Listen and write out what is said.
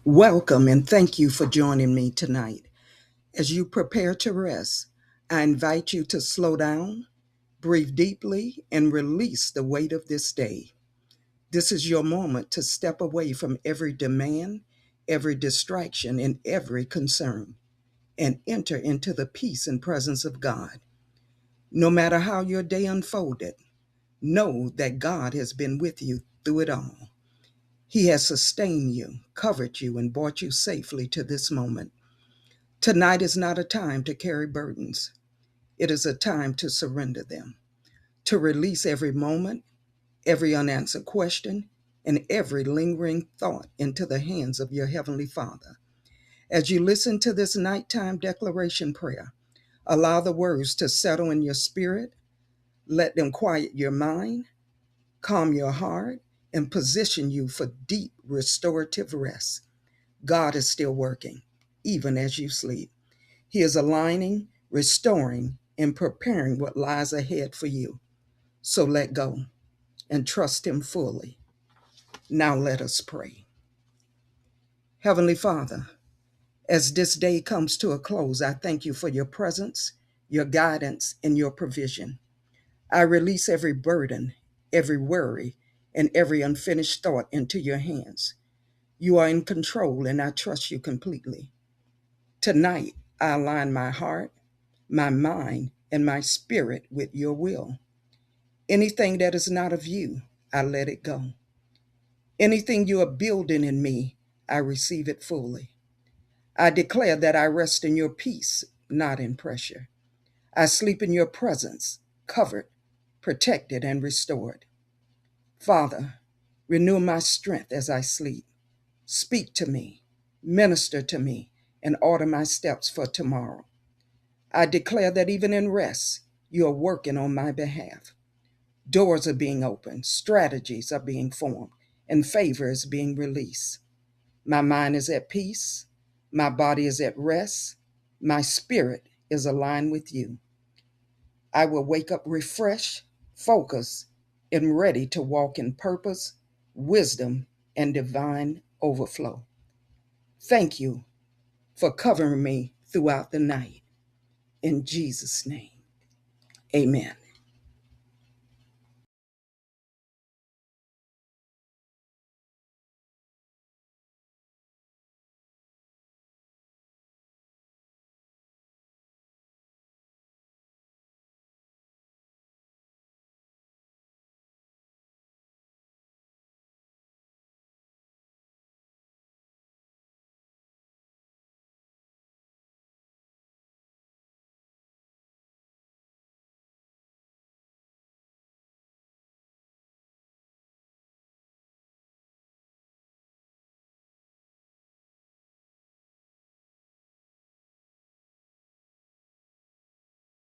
Welcome and thank you for joining me tonight. As you prepare to rest, I invite you to slow down, breathe deeply, and release the weight of this day. This is your moment to step away from every demand, every distraction, and every concern, and enter into the peace and presence of God. No matter how your day unfolded, know that God has been with you through it all. He has sustained you, covered you, and brought you safely to this moment. Tonight is not a time to carry burdens. It is a time to surrender them, to release every moment, every unanswered question, and every lingering thought into the hands of your Heavenly Father. As you listen to this nighttime declaration prayer, allow the words to settle in your spirit, let them quiet your mind, calm your heart, and position you for deep restorative rest. God is still working, even as you sleep. He is aligning, restoring, and preparing what lies ahead for you. So let go and trust Him fully. Now let us pray. Heavenly Father, as this day comes to a close, I thank you for your presence, your guidance, and your provision. I release every burden, every worry, and every unfinished thought into your hands. You are in control, and I trust you completely. Tonight, I align my heart, my mind, and my spirit with your will. Anything that is not of you, I let it go. Anything you are building in me, I receive it fully. I declare that I rest in your peace, not in pressure. I sleep in your presence, covered, protected, and restored. Father, renew my strength as I sleep. Speak to me, minister to me, and order my steps for tomorrow. I declare that even in rest, you are working on my behalf. Doors are being opened, strategies are being formed, and favor is being released. My mind is at peace, my body is at rest, my spirit is aligned with you. I will wake up refreshed, focused, and ready to walk in purpose, wisdom, and divine overflow. Thank you for covering me throughout the night. In Jesus' name, amen.